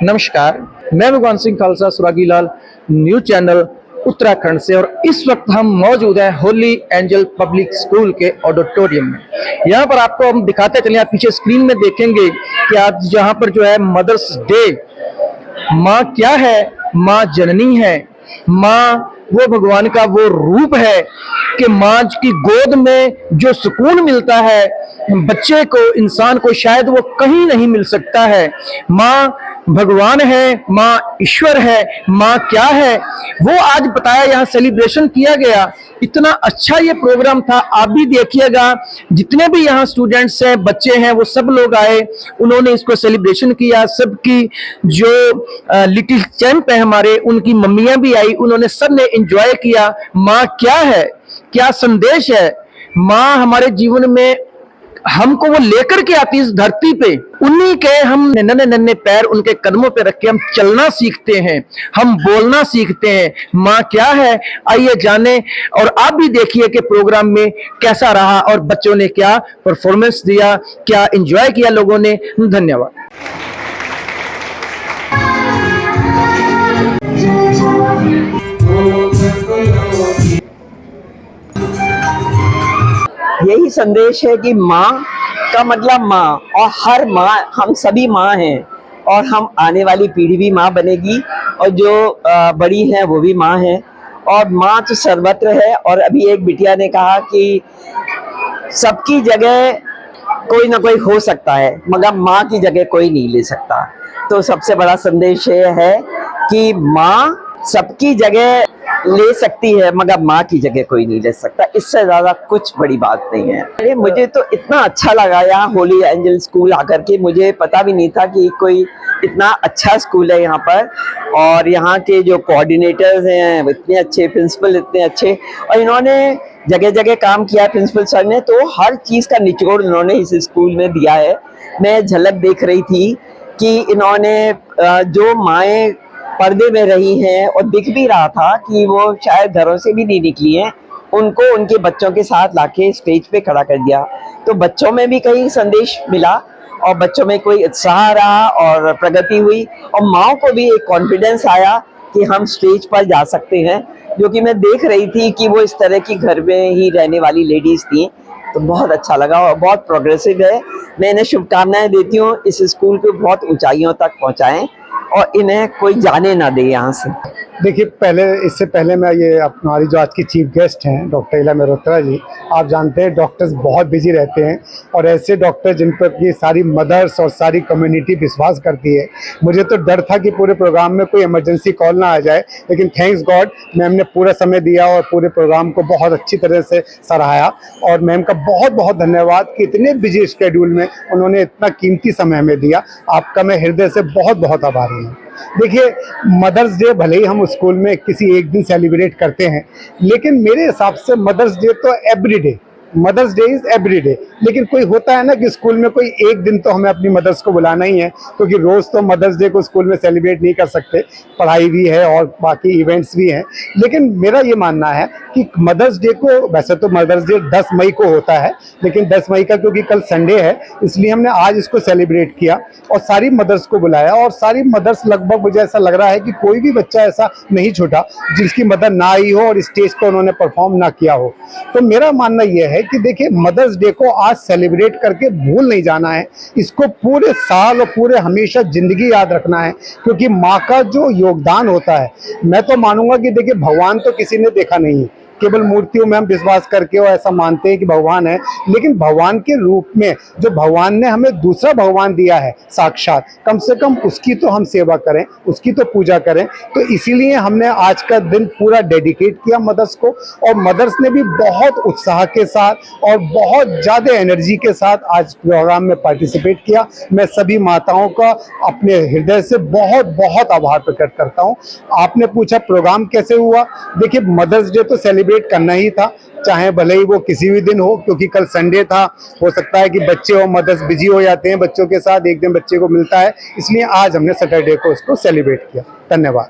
नमस्कार, मैं भगवान सिंह खालसा सुरागी लाल न्यूज चैनल उत्तराखंड से। और इस वक्त हम मौजूद हैं होली एंजल पब्लिक स्कूल के ऑडिटोरियम में। यहाँ पर आपको हम दिखाते चले, आप पीछे स्क्रीन में देखेंगे कि आज यहाँ पर जो है मदर्स डे। माँ क्या है? माँ जननी है। माँ वो भगवान का वो रूप है कि माँ की गोद में जो सुकून मिलता है बच्चे को, इंसान को, शायद वो कहीं नहीं मिल सकता है। माँ भगवान है, माँ ईश्वर है। माँ क्या है वो आज बताया, यहाँ सेलिब्रेशन किया गया। इतना अच्छा ये प्रोग्राम था, आप भी देखिएगा। जितने भी यहाँ स्टूडेंट्स हैं, बच्चे हैं, वो सब लोग आए, उन्होंने इसको सेलिब्रेशन किया। सबकी जो लिटिल चैंप है हमारे, उनकी मम्मियां भी आई, उन्होंने सब ने एंजॉय किया। माँ क्या है, क्या संदेश है? माँ हमारे जीवन में हमको वो लेकर के आती है इस धरती पे। उन्हीं के हम नन्हे नन्हे पैर उनके कदमों पे रख के हम चलना सीखते हैं, हम बोलना सीखते हैं। माँ क्या है, आइए जाने। और आप भी देखिए कि प्रोग्राम में कैसा रहा और बच्चों ने क्या परफॉर्मेंस दिया, क्या एंजॉय किया लोगों ने। धन्यवाद। यही संदेश है कि माँ का मतलब माँ, और हर माँ, हम सभी माँ हैं, और हम आने वाली पीढ़ी भी माँ बनेगी, और जो बड़ी है वो भी माँ है, और माँ तो सर्वत्र है। और अभी एक बिटिया ने कहा कि सबकी जगह कोई ना कोई हो सकता है, मगर माँ की जगह कोई नहीं ले सकता। तो सबसे बड़ा संदेश ये है कि माँ सबकी जगह ले सकती है, मगर माँ की जगह कोई नहीं ले सकता। इससे ज्यादा कुछ बड़ी बात नहीं है। अरे मुझे तो इतना अच्छा लगा यहाँ होली एंजल स्कूल आकर के। मुझे पता भी नहीं था कि कोई इतना अच्छा स्कूल है यहाँ पर, और यहाँ के जो कोऑर्डिनेटर्स हैं इतने अच्छे, प्रिंसिपल इतने अच्छे, और इन्होंने जगह जगह काम किया प्रिंसिपल सर ने, तो हर चीज का निचोड़ इन्होंने इस स्कूल में दिया है। मैं झलक देख रही थी कि इन्होंने जो माएँ पर्दे में रही हैं, और दिख भी रहा था कि वो शायद घरों से भी नहीं निकली हैं, उनको उनके बच्चों के साथ लाके स्टेज पे खड़ा कर दिया। तो बच्चों में भी कहीं संदेश मिला, और बच्चों में कोई उत्साह रहा और प्रगति हुई, और माँओं को भी एक कॉन्फिडेंस आया कि हम स्टेज पर जा सकते हैं। जो कि मैं देख रही थी कि वो इस तरह की घर में ही रहने वाली लेडीज थी। तो बहुत अच्छा लगा और बहुत प्रोग्रेसिव है। मैं इन्हें शुभकामनाएं देती हूँ, इस स्कूल को बहुत ऊंचाइयों तक पहुँचाएं, और इन्हें कोई जाने ना दे यहाँ से। देखिए, इससे पहले मैं ये हमारी जो आज की चीफ गेस्ट हैं डॉक्टर इला मेहरोत्रा जी, आप जानते हैं डॉक्टर्स बहुत बिजी रहते हैं, और ऐसे डॉक्टर जिन पर ये सारी मदर्स और सारी कम्युनिटी विश्वास करती है। मुझे तो डर था कि पूरे प्रोग्राम में कोई इमरजेंसी कॉल ना आ जाए, लेकिन थैंक्स गॉड मैम ने पूरा समय दिया और पूरे प्रोग्राम को बहुत अच्छी तरह से सराहा। और मैम का बहुत बहुत धन्यवाद कि इतने बिजी शेड्यूल में उन्होंने इतना कीमती समय हमें दिया। आपका मैं हृदय से बहुत बहुत आभारी हूँ। देखिए, मदर्स डे भले ही हम स्कूल में किसी एक दिन सेलिब्रेट करते हैं, लेकिन मेरे हिसाब से मदर्स डे तो every day, mother's day is every day. लेकिन कोई होता है ना कि स्कूल में कोई एक दिन तो हमें अपनी मदर्स को बुलाना ही है, क्योंकि रोज़ तो मदर्स डे को स्कूल में सेलिब्रेट नहीं कर सकते, पढ़ाई भी है और बाकी इवेंट्स भी हैं। लेकिन मेरा ये मानना है कि मदर्स डे को, वैसे तो मदर्स डे 10 मई को होता है, लेकिन 10 मई का क्योंकि कल संडे है, इसलिए हमने आज इसको सेलिब्रेट किया और सारी मदर्स को बुलाया। और सारी मदर्स, लगभग मुझे ऐसा लग रहा है कि कोई भी बच्चा ऐसा नहीं छूटा जिसकी मदर ना आई हो और स्टेज पर उन्होंने परफॉर्म ना किया हो। तो मेरा मानना यह है कि देखिए, मदर्स डे को आज सेलिब्रेट करके भूल नहीं जाना है, इसको पूरे साल और पूरे हमेशा जिंदगी याद रखना है, क्योंकि माँ का जो योगदान होता है, मैं तो मानूंगा कि देखिए, भगवान तो किसी ने देखा नहीं है, केवल मूर्तियों में हम विश्वास करके और ऐसा मानते हैं कि भगवान है, लेकिन भगवान के रूप में जो भगवान ने हमें दूसरा भगवान दिया है साक्षात, कम से कम उसकी तो हम सेवा करें, उसकी तो पूजा करें। तो इसीलिए हमने आज का दिन पूरा डेडिकेट किया मदर्स को, और मदर्स ने भी बहुत उत्साह के साथ और बहुत ज़्यादा एनर्जी के साथ आज प्रोग्राम में पार्टिसिपेट किया। मैं सभी माताओं का अपने हृदय से बहुत बहुत आभार प्रकट करता हूँ। आपने पूछा प्रोग्राम कैसे हुआ, देखिए, मदर्स डे तो सेलिब्रेट करना ही था, चाहे भले ही वो किसी भी दिन हो, क्योंकि कल संडे था। हो सकता है कि बच्चे और मदर्स बिजी हो जाते हैं, बच्चों के साथ एक दिन बच्चे को मिलता है, इसलिए आज हमने सैटरडे को उसको सेलिब्रेट किया। धन्यवाद।